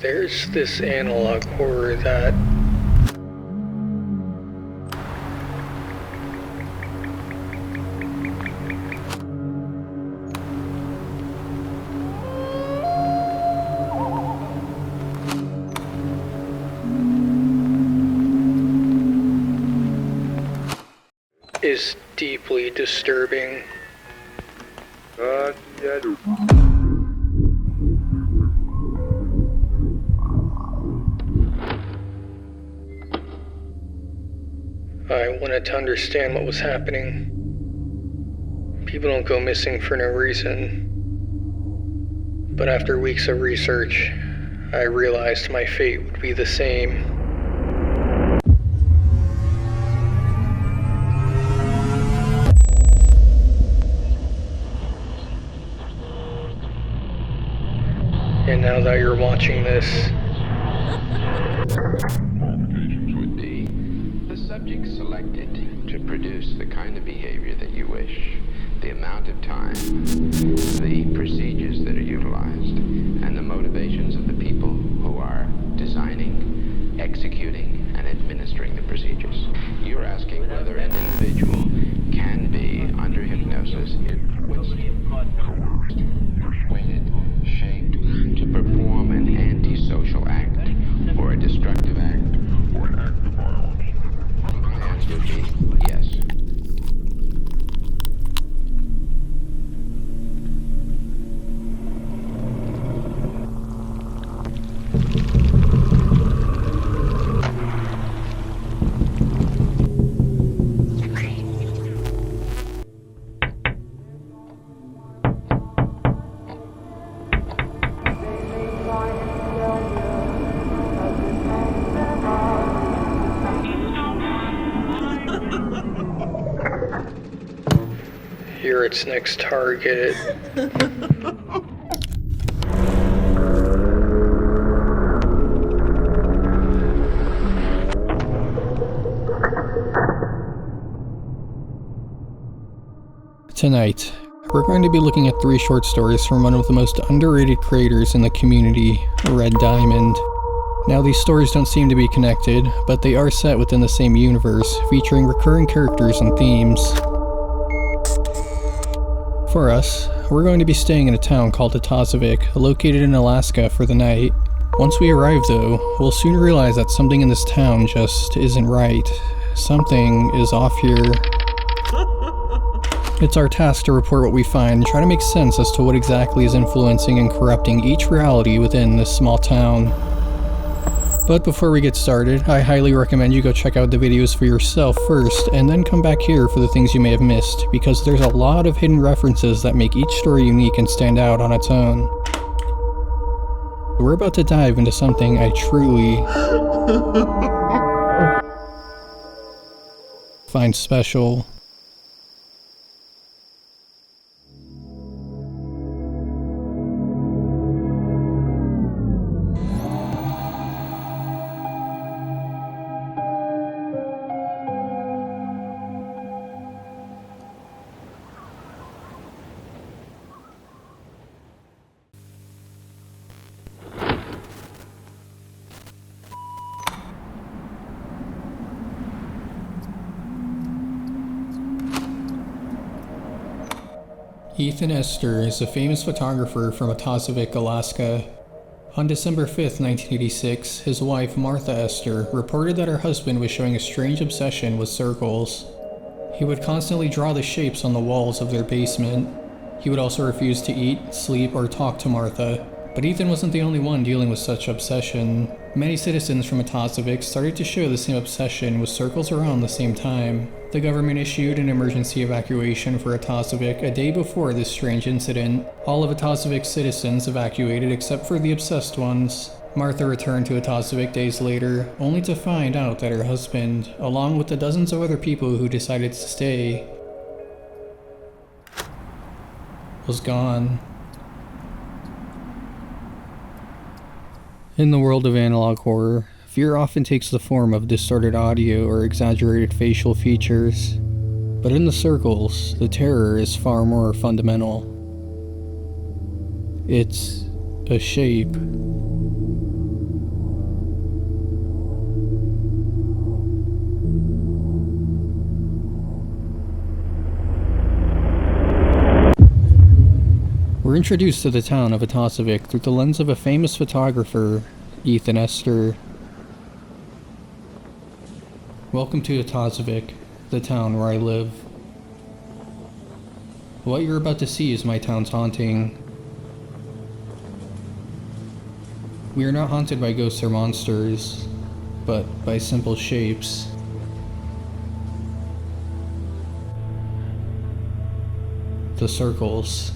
There's this analog horror that is deeply disturbing. I wanted to understand what was happening. People don't go missing for no reason. But after weeks of research, I realized my fate would be the same. And now that you're watching this, would be the subject selected to produce the kind of behavior that you wish, the amount of time, the procedures that are utilized, and the motivations of the people who are designing, executing, and administering the procedures. You're asking whether an individual can be, under hypnosis, influenced, coerced, persuaded, shaped to perform an antisocial act, or a destructive act, or an act of violence. The answer would be yes. you're its next target. Tonight, we're going to be looking at 3 short stories from one of the most underrated creators in the community, Reddiamond. Now, these stories don't seem to be connected, but they are set within the same universe, featuring recurring characters and themes. For us, we're going to be staying in a town called Atazavik, located in Alaska, for the night. Once we arrive, though, we'll soon realize that something in this town just isn't right. Something is off here. It's our task to report what we find and try to make sense as to what exactly is influencing and corrupting each reality within this small town. But before we get started, I highly recommend you go check out the videos for yourself first, and then come back here for the things you may have missed, because there's a lot of hidden references that make each story unique and stand out on its own. We're about to dive into something I truly find special. Ethan Esther is a famous photographer from Atazavik, Alaska. On December 5th, 1986, his wife, Martha Esther, reported that her husband was showing a strange obsession with circles. He would constantly draw the shapes on the walls of their basement. He would also refuse to eat, sleep, or talk to Martha. But Ethan wasn't the only one dealing with such obsession. Many citizens from Atazavik started to show the same obsession with circles around the same time. The government issued an emergency evacuation for Atazavik a day before this strange incident. All of Atazavik's citizens evacuated except for the obsessed ones. Martha returned to Atazavik days later, only to find out that her husband, along with the dozens of other people who decided to stay, was gone. In the world of analog horror, fear often takes the form of distorted audio or exaggerated facial features. But in the circles, the terror is far more fundamental. It's a shape. We're introduced to the town of Atosavik through the lens of a famous photographer, Ethan Esther. Welcome to Atosavik, the town where I live. What you're about to see is my town's haunting. We are not haunted by ghosts or monsters, but by simple shapes. The circles.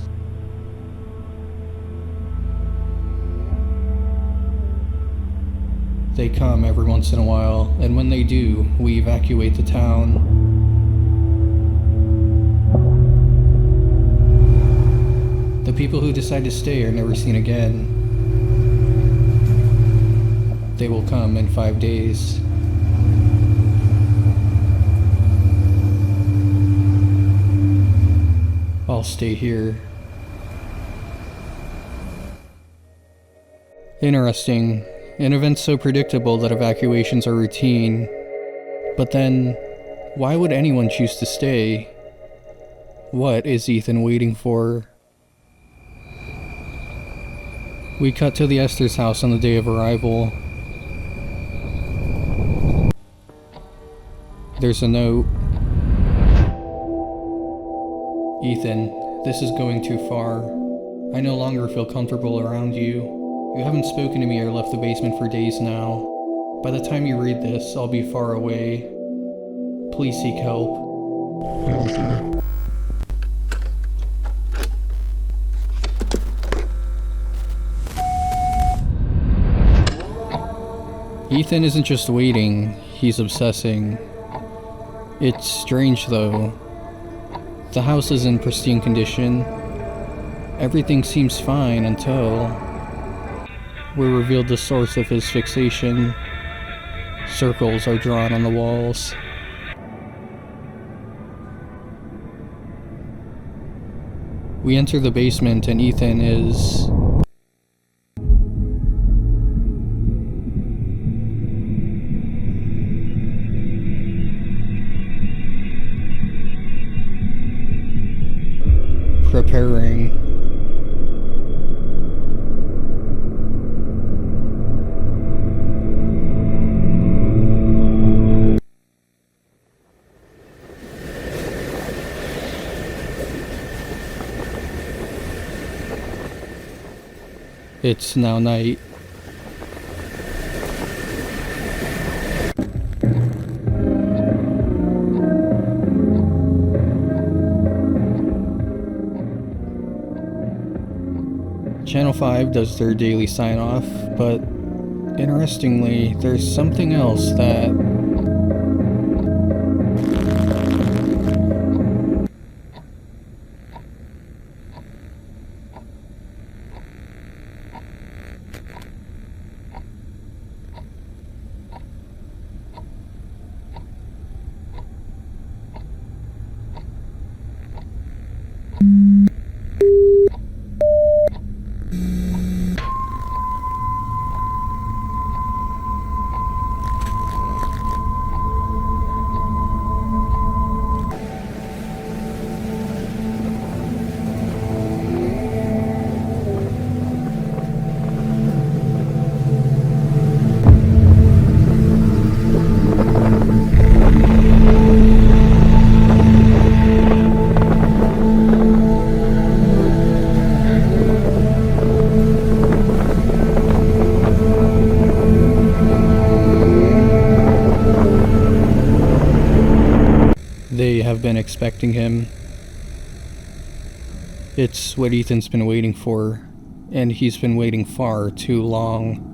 They come every once in a while, and when they do, we evacuate the town. The people who decide to stay are never seen again. They will come in 5 days. I'll stay here. Interesting. An event so predictable that evacuations are routine. But then, why would anyone choose to stay? What is Ethan waiting for? We cut to the Esther's house on the day of arrival. There's a note. Ethan, this is going too far. I no longer feel comfortable around you. You haven't spoken to me or left the basement for days now. By the time you read this, I'll be far away. Please seek help. Ethan isn't just waiting, he's obsessing. It's strange though. The house is in pristine condition. Everything seems fine until we're revealed the source of his fixation. Circles are drawn on the walls. We enter the basement and Ethan is preparing. It's now night. Channel 5 does their daily sign-off, but interestingly, there's something else that they have been expecting him. It's what Ethan's been waiting for, and he's been waiting far too long.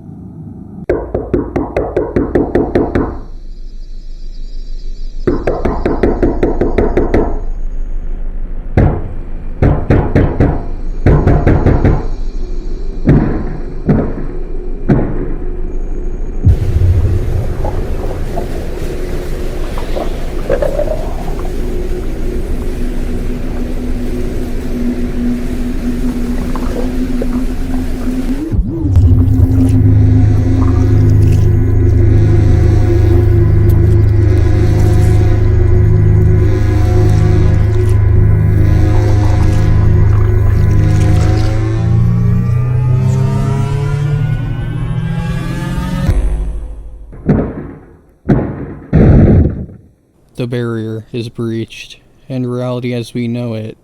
The barrier is breached, and reality as we know it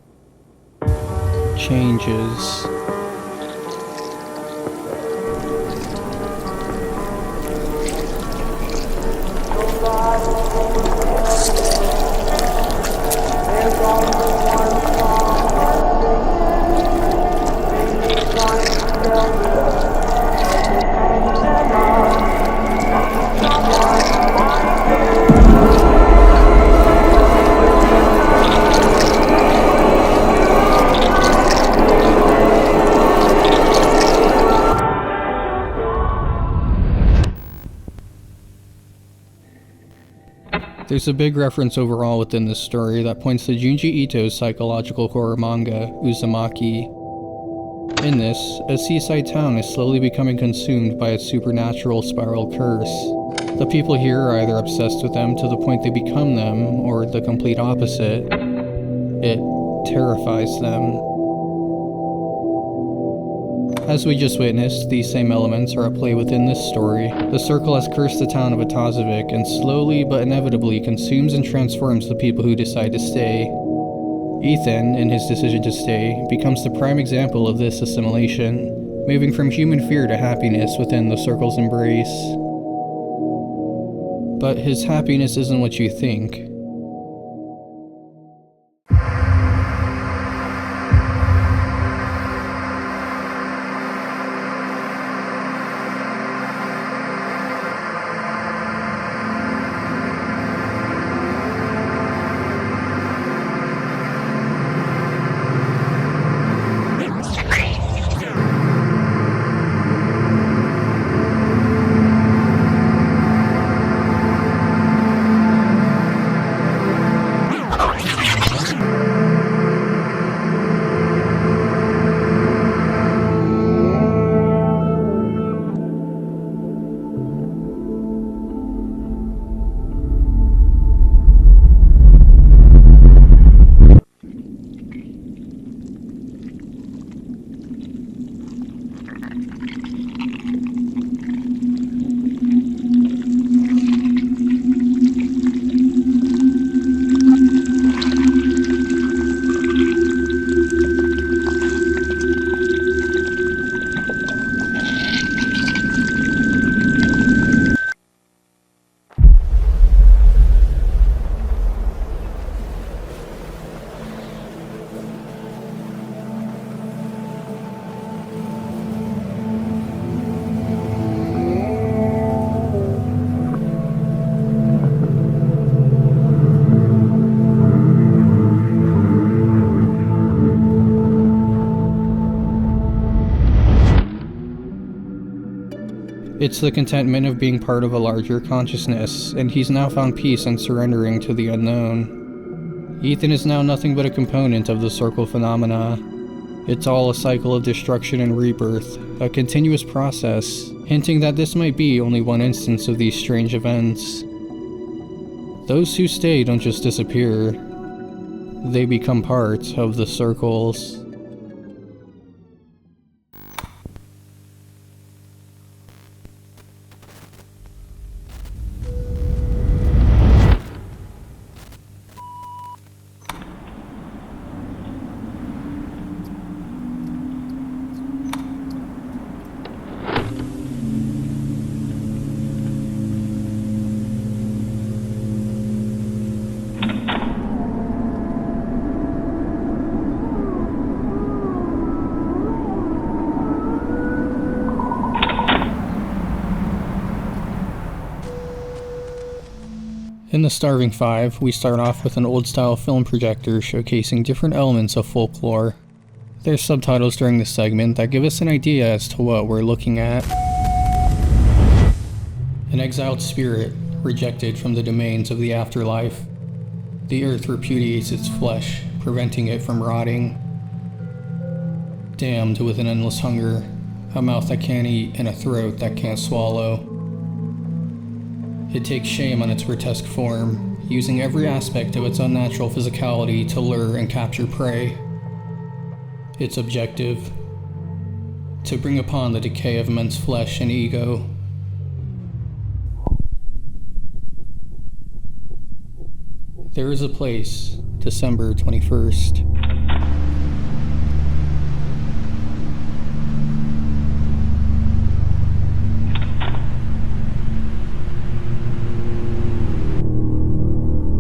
changes. There's a big reference overall within this story that points to Junji Ito's psychological horror manga, Uzumaki. In this, a seaside town is slowly becoming consumed by a supernatural spiral curse. The people here are either obsessed with them to the point they become them, or the complete opposite. It terrifies them. As we just witnessed, these same elements are at play within this story. The circle has cursed the town of Atazavik and slowly but inevitably consumes and transforms the people who decide to stay. Ethan, in his decision to stay, becomes the prime example of this assimilation, moving from human fear to happiness within the circle's embrace. But his happiness isn't what you think. It's the contentment of being part of a larger consciousness, and he's now found peace in surrendering to the unknown. Ethan is now nothing but a component of the circle phenomena. It's all a cycle of destruction and rebirth, a continuous process, hinting that this might be only one instance of these strange events. Those who stay don't just disappear, they become part of the circles. In The Starving Five, we start off with an old-style film projector showcasing different elements of folklore. There's subtitles during this segment that give us an idea as to what we're looking at. An exiled spirit, rejected from the domains of the afterlife. The earth repudiates its flesh, preventing it from rotting. Damned with an endless hunger, a mouth that can't eat and a throat that can't swallow. It takes shame on its grotesque form, using every aspect of its unnatural physicality to lure and capture prey. Its objective: to bring upon the decay of men's flesh and ego. There is a place, December 21st.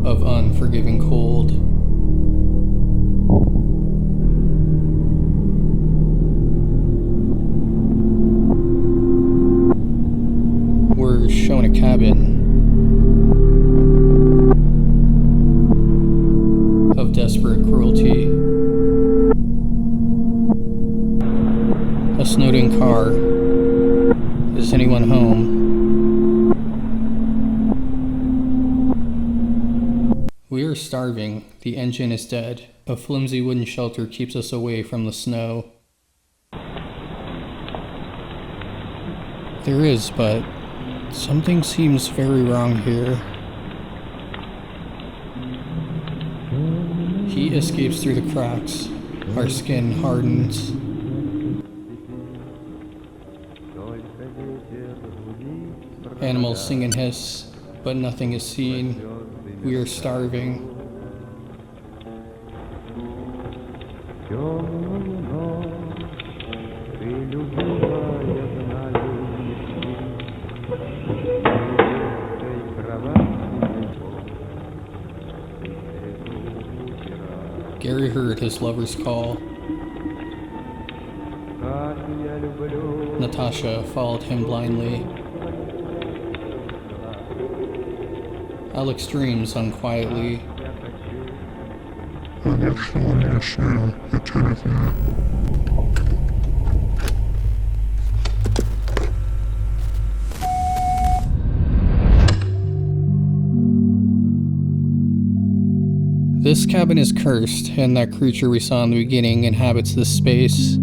Of unforgiving cold. We're shown a cabin of desperate cruelty. A snowed-in car. Is anyone home? We are starving. The engine is dead. A flimsy wooden shelter keeps us away from the snow. There is, but something seems very wrong here. Heat escapes through the cracks. Our skin hardens. Animals sing and hiss, but nothing is seen. We are starving. Gary heard his lover's call. Natasha followed him blindly. Alex dreams unquietly. This cabin is cursed, and that creature we saw in the beginning inhabits this space.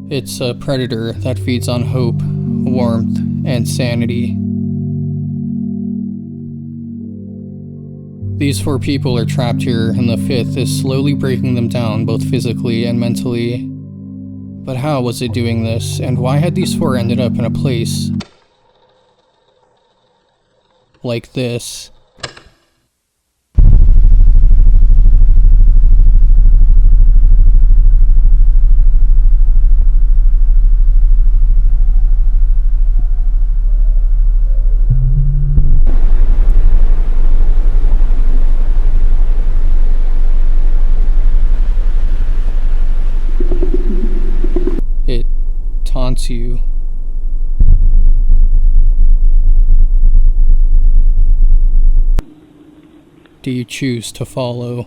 It's a predator that feeds on hope, warmth, and sanity. These 4 people are trapped here, and the 5th is slowly breaking them down both physically and mentally. But how was it doing this, and why had these 4 ended up in a place like this? It taunts you. Do you choose to follow?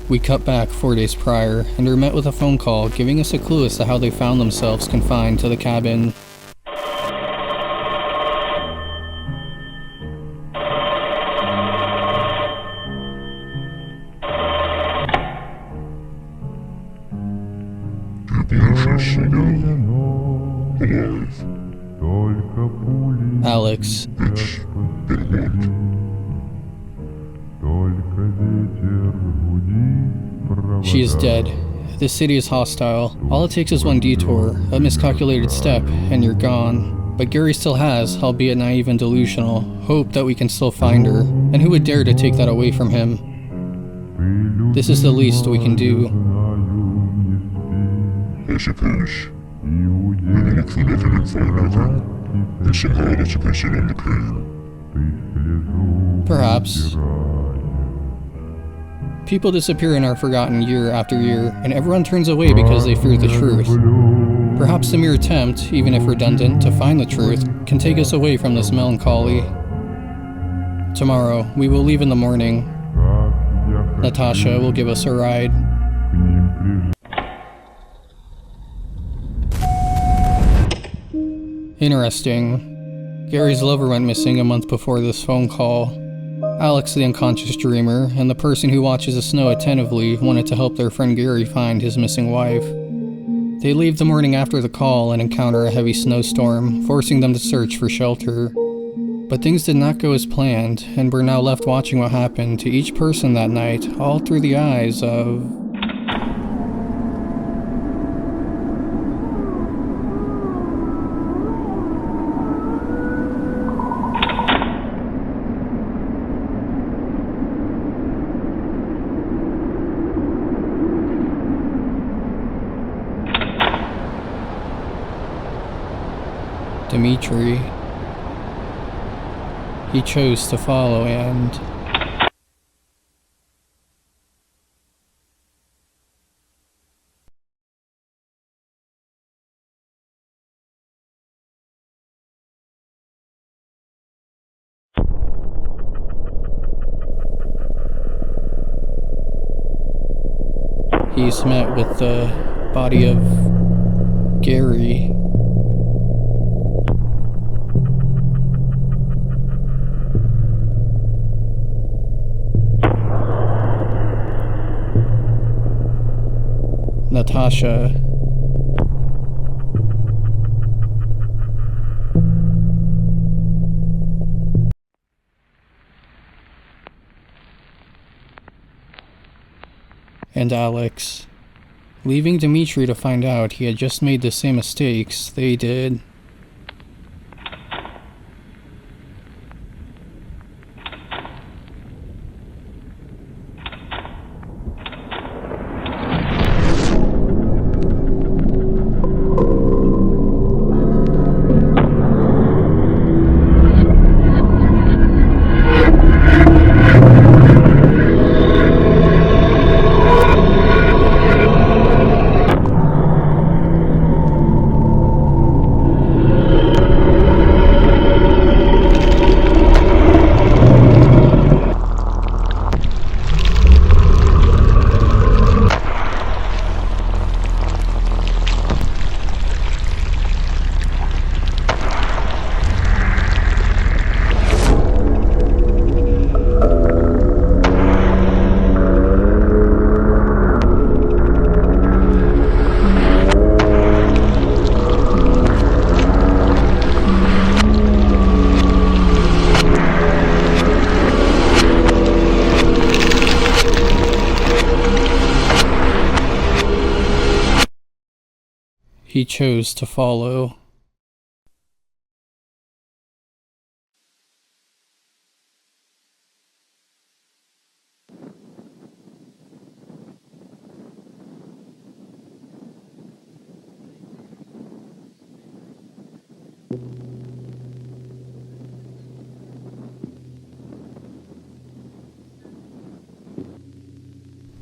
We cut back 4 days prior and were met with a phone call giving us a clue as to how they found themselves confined to the cabin. Alex. She is dead. This city is hostile. All it takes is one detour, a miscalculated step, and you're gone. But Gary still has, albeit naive and delusional, hope that we can still find her, and who would dare to take that away from him? This is the least we can do. I suppose. We will look for nothing and find nothing, and somehow that's a person on the pain. Perhaps. People disappear and are forgotten year after year, and everyone turns away because they fear the truth. Perhaps the mere attempt, even if redundant, to find the truth can take us away from this melancholy. Tomorrow, we will leave in the morning. Natasha will give us a ride. Interesting. Gary's lover went missing a month before this phone call. Alex, the unconscious dreamer, and the person who watches the snow attentively, wanted to help their friend Gary find his missing wife. They leave the morning after the call and encounter a heavy snowstorm, forcing them to search for shelter. But things did not go as planned, and we're now left watching what happened to each person that night, all through the eyes of... Dimitri. He chose to follow and... He's met with the body of Gary. Natasha. And Alex, leaving Dimitri to find out he had just made the same mistakes they did. He chose to follow.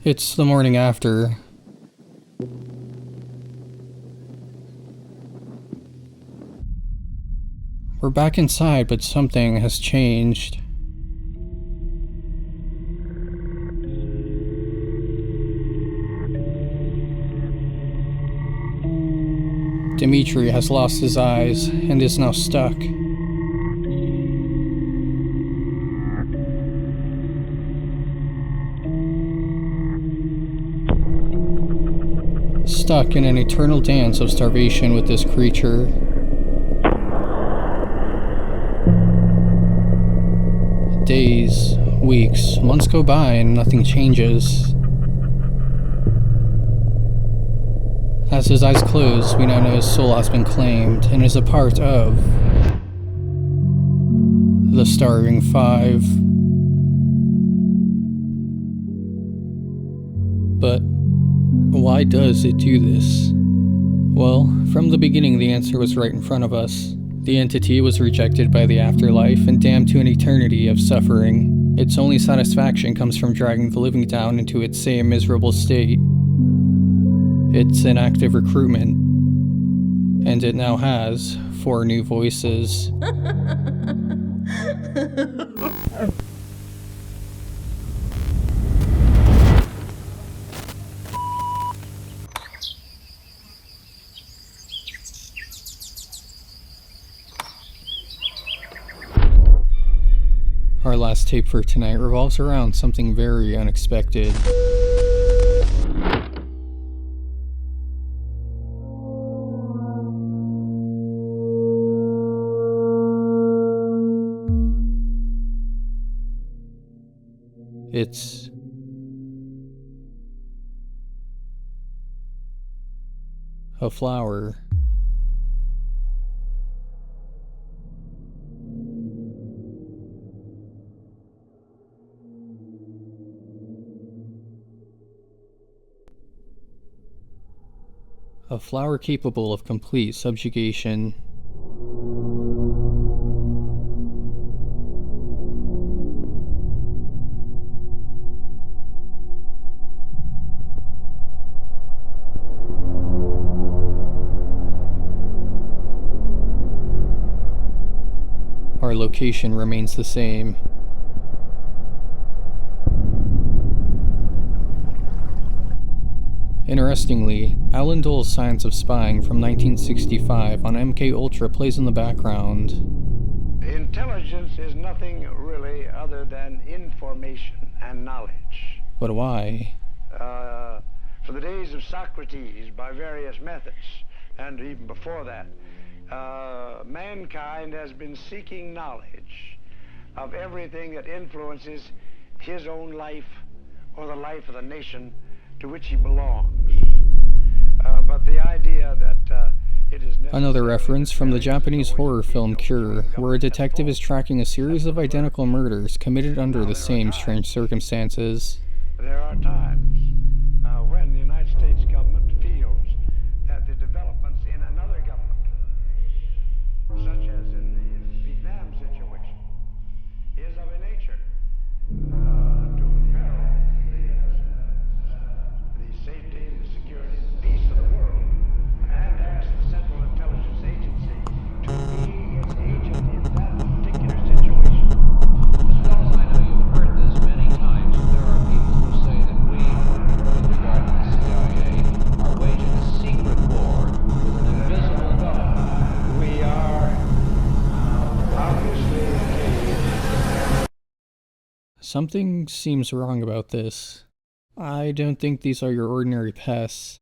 It's the morning after. We're back inside, but something has changed. Dimitri has lost his eyes and is now stuck. Stuck in an eternal dance of starvation with this creature. Days, weeks, months go by and nothing changes. As his eyes close, we now know his soul has been claimed and is a part of the Starving Five. But why does it do this? Well, from the beginning the answer was right in front of us. The entity was rejected by the afterlife and damned to an eternity of suffering. Its only satisfaction comes from dragging the living down into its same miserable state. It's an active recruitment, and it now has 4 new voices. Our last tape for tonight revolves around something very unexpected. It's a flower. A flower capable of complete subjugation. Our location remains the same. Interestingly, Alan Dole's Science of Spying from 1965 on MK Ultra plays in the background. Intelligence is nothing really other than information and knowledge. But why? For the days of Socrates, by various methods, and even before that, mankind has been seeking knowledge of everything that influences his own life or the life of the nation to which he belongs. But the idea that it is another reference from the Japanese horror film Cure, where a detective is tracking a series of identical murders committed under the same strange circumstances. There are times when the United States government feels that the developments in another government, such as in the Vietnam situation, is of a nature to imperil the safety and the security and peace of the world, and ask the Central Intelligence Agency to be its agent in that particular situation. Mr. Dawes, I know you've heard this many times. There are people who say that we, with regard to the CIA, are waging a secret war with an invisible government. We are obviously engaged. Something seems wrong about this. I don't think these are your ordinary pests.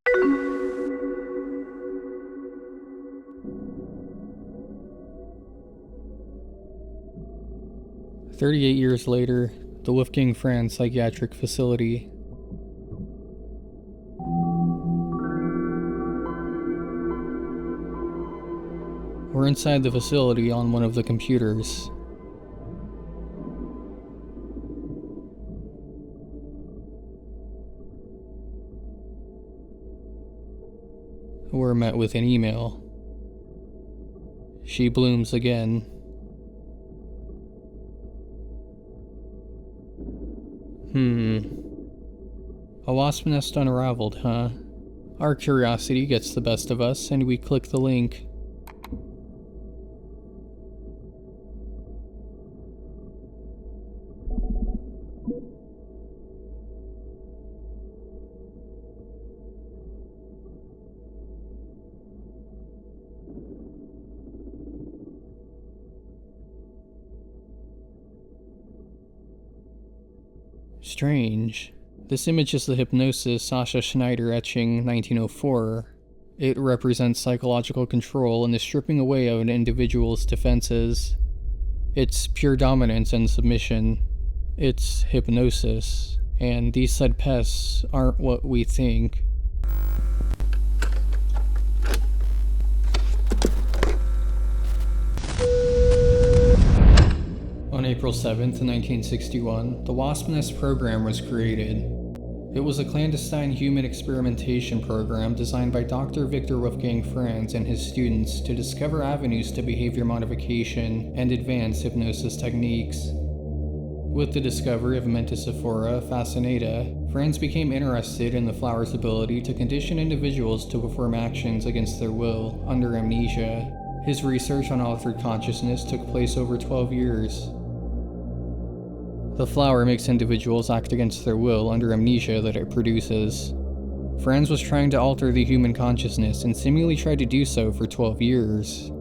"38 years later, the Wolfgang Franz Psychiatric Facility. We're inside the facility on one of the computers. We're met with an email. She blooms again. A wasp nest unraveled, huh? Our curiosity gets the best of us, and we click the link. Strange. This image is the hypnosis Sasha Schneider etching 1904. It represents psychological control and the stripping away of an individual's defenses. It's pure dominance and submission. It's hypnosis. And these said pests aren't what we think. On April 7th, 1961, the Wasp Nest program was created. It was a clandestine human experimentation program designed by Dr. Victor Wolfgang Franz and his students to discover avenues to behavior modification and advanced hypnosis techniques. With the discovery of Menticiphora fascinata, Franz became interested in the flower's ability to condition individuals to perform actions against their will under amnesia. His research on altered consciousness took place over 12 years. The flower makes individuals act against their will under amnesia that it produces. Franz was trying to alter the human consciousness and seemingly tried to do so for 12 years.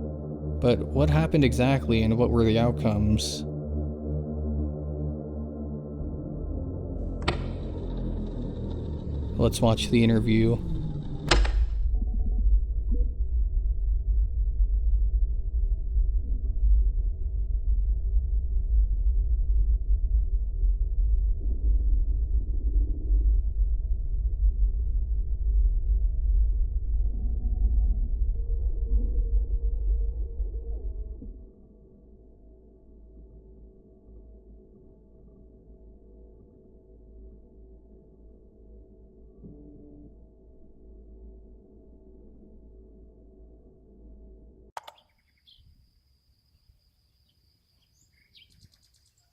But what happened exactly and what were the outcomes? Let's watch the interview.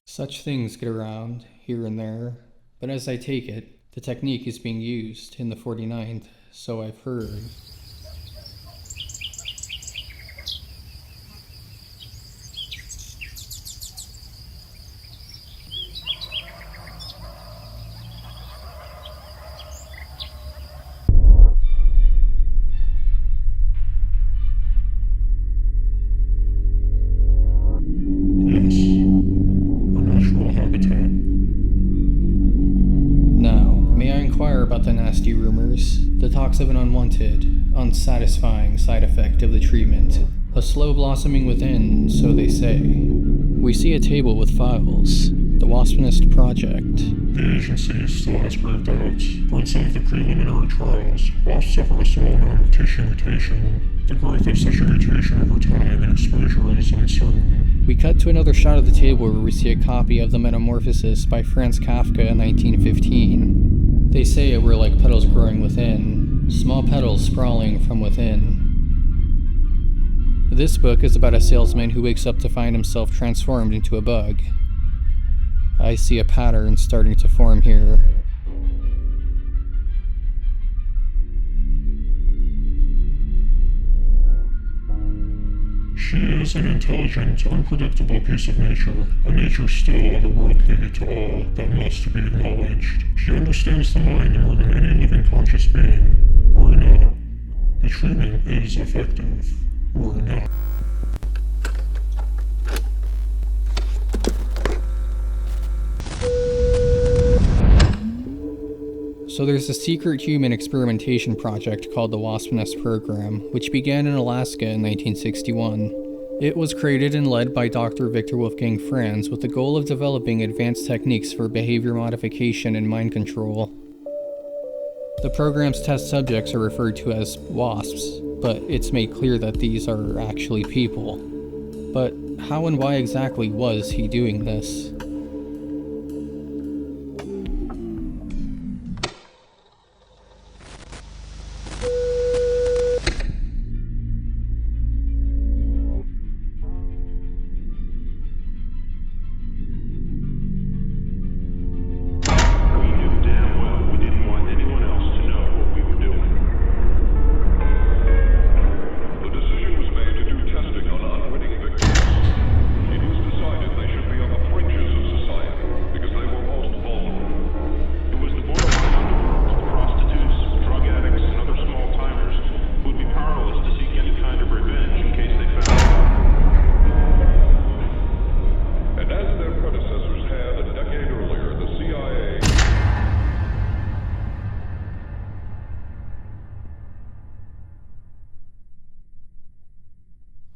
Such things get around, here and there, but as I take it, the technique is being used in the 49th, so I've heard. About the nasty rumors, the talks of an unwanted, unsatisfying side effect of the treatment, a slow blossoming within, so they say. We see a table with files, the Waspinist Project. The agency still has grave doubts, but in some of the preliminary trials, wasps suffer a small amount of tissue mutation. The growth of such a mutation over time and exposure is uncertain. We cut to another shot of the table where we see a copy of the Metamorphosis by Franz Kafka in 1915. They say it were like petals growing within, small petals sprawling from within. This book is about a salesman who wakes up to find himself transformed into a bug. I see a pattern starting to form here. She is an intelligent, unpredictable piece of nature, a nature still otherworldly to all that must be acknowledged. She understands the mind more than any living conscious being, or not. The treatment is effective, or not. So there's a secret human experimentation project called the Waspinest Program, which began in Alaska in 1961. It was created and led by Dr. Victor Wolfgang Franz with the goal of developing advanced techniques for behavior modification and mind control. The program's test subjects are referred to as wasps, but it's made clear that these are actually people. But how and why exactly was he doing this?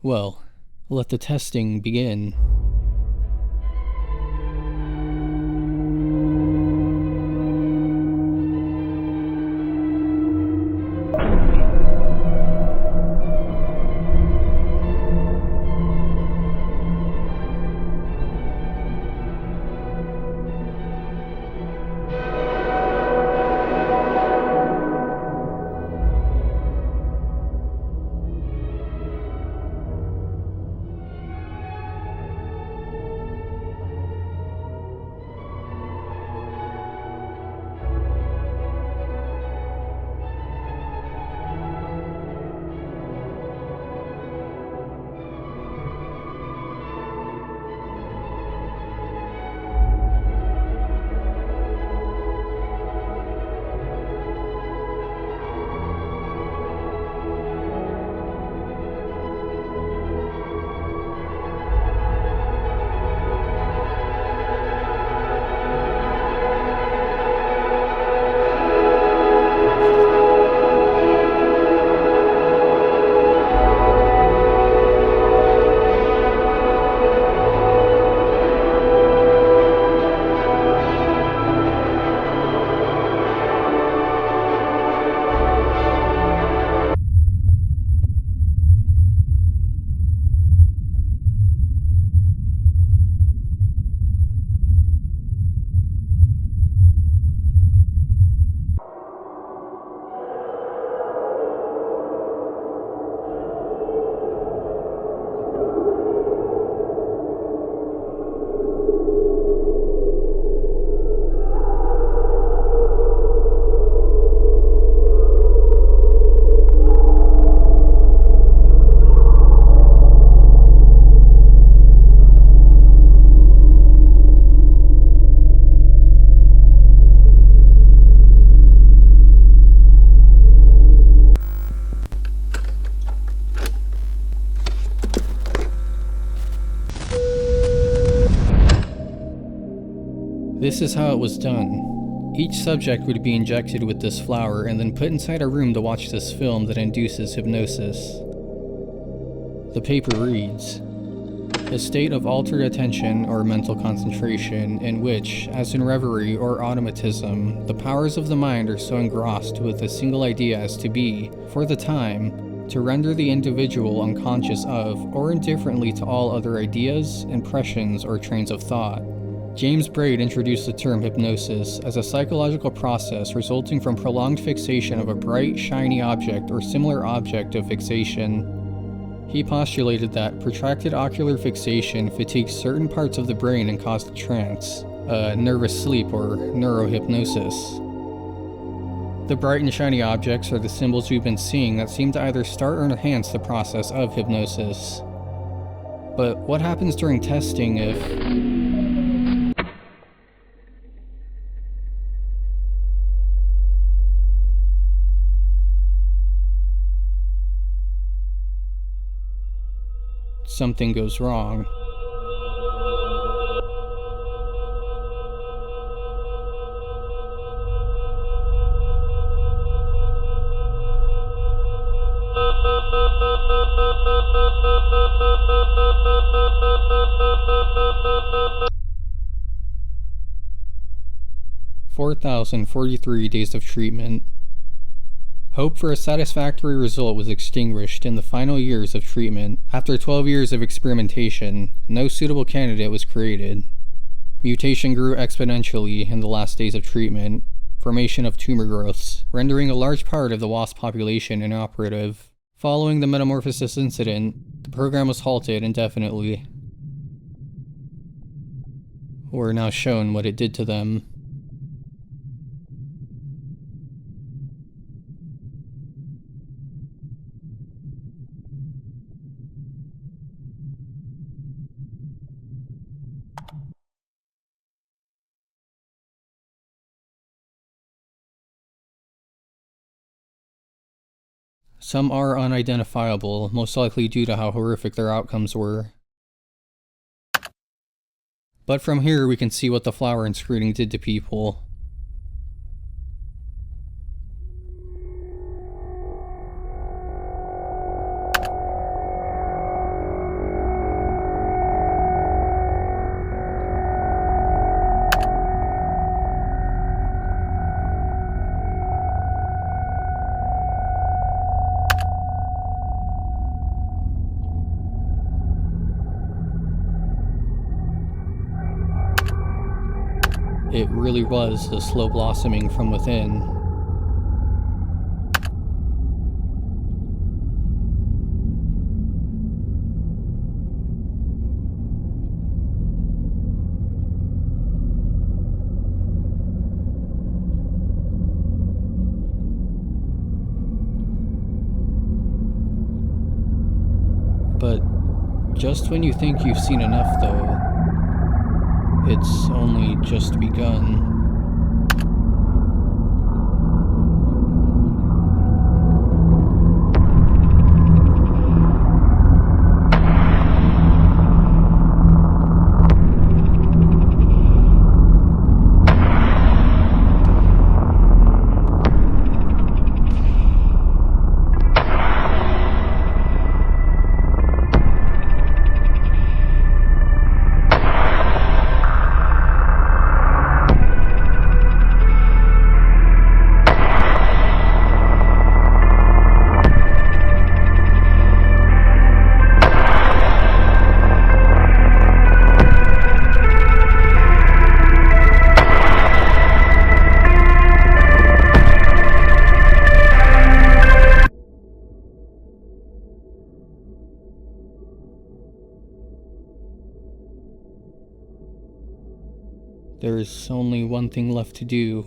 Well, let the testing begin. This is how it was done. Each subject would be injected with this flower and then put inside a room to watch this film that induces hypnosis. The paper reads, "A state of altered attention or mental concentration in which, as in reverie or automatism, the powers of the mind are so engrossed with a single idea as to be, for the time, to render the individual unconscious of or indifferently to all other ideas, impressions, or trains of thought." James Braid introduced the term hypnosis as a psychological process resulting from prolonged fixation of a bright, shiny object or similar object of fixation. He postulated that protracted ocular fixation fatigues certain parts of the brain and caused a trance, a nervous sleep or neurohypnosis. The bright and shiny objects are the symbols we've been seeing that seem to either start or enhance the process of hypnosis. But what happens during testing if... something goes wrong? "4,043 days of treatment. Hope for a satisfactory result was extinguished in the final years of treatment. After 12 years of experimentation, no suitable candidate was created. Mutation grew exponentially in the last days of treatment, formation of tumor growths, rendering a large part of the wasp population inoperative. Following the metamorphosis incident, the program was halted indefinitely. We're now shown what it did to them. Some are unidentifiable, most likely due to how horrific their outcomes were. But from here we can see what the flower and screening did to people. It really was the slow blossoming from within. But just when you think you've seen enough, though, it's only just begun. There's only one thing left to do.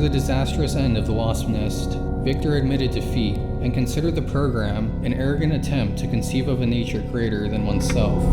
the disastrous end of the Wasp Nest, Victor admitted defeat and considered the program an arrogant attempt to conceive of a nature greater than oneself.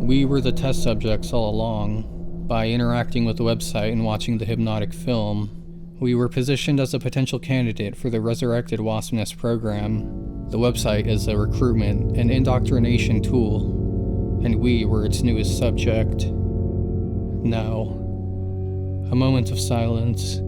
We were the test subjects all along. By interacting with the website and watching the hypnotic film, we were positioned as a potential candidate for the resurrected Wasp Nest program. The website is a recruitment and indoctrination tool, and we were its newest subject. Now, a moment of silence.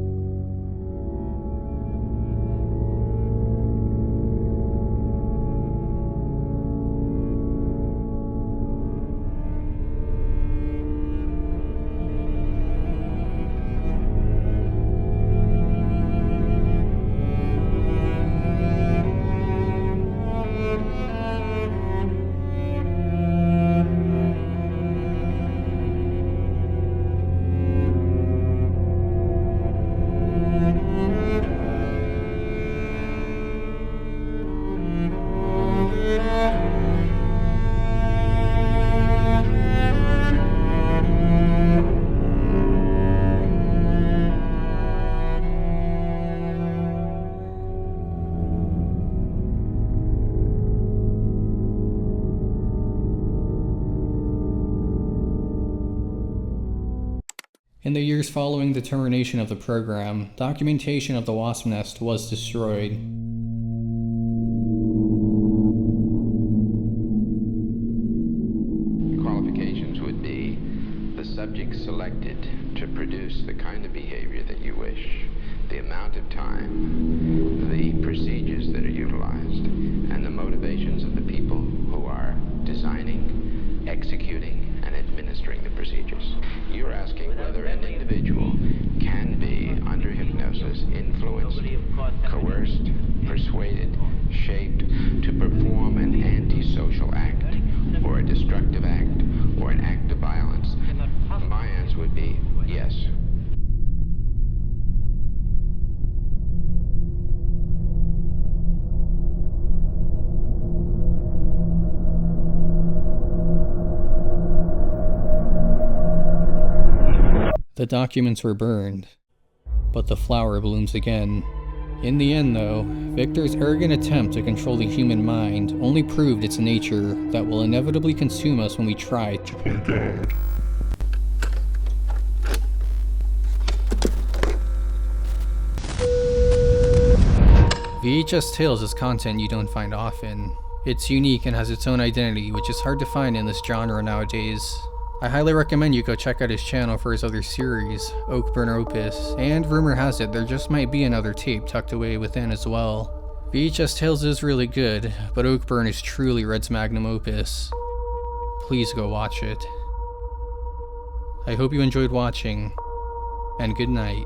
In the years following the termination of the program, documentation of the Wasp Nest was destroyed. Qualifications would be the subject selected to produce the kind of behavior that you wish, the amount of time, the procedures that are utilized, and the motivations of the people who are designing, executing, and administering the procedures. You're asking whether an individual can be, under hypnosis, influenced, coerced, persuaded, shaped to perform an antisocial act, or a destructive act, or an act of violence. My answer would be yes. The documents were burned, but the flower blooms again. In the end, though, Victor's arrogant attempt to control the human mind only proved its nature that will inevitably consume us when we try to play God. VHS Tales is content you don't find often. It's unique and has its own identity, which is hard to find in this genre nowadays. I highly recommend you go check out his channel for his other series, Oakburn Opus, and rumor has it there just might be another tape tucked away within as well. VHS Tales is really good, but Oakburn is truly Red's magnum opus. Please go watch it. I hope you enjoyed watching, and good night.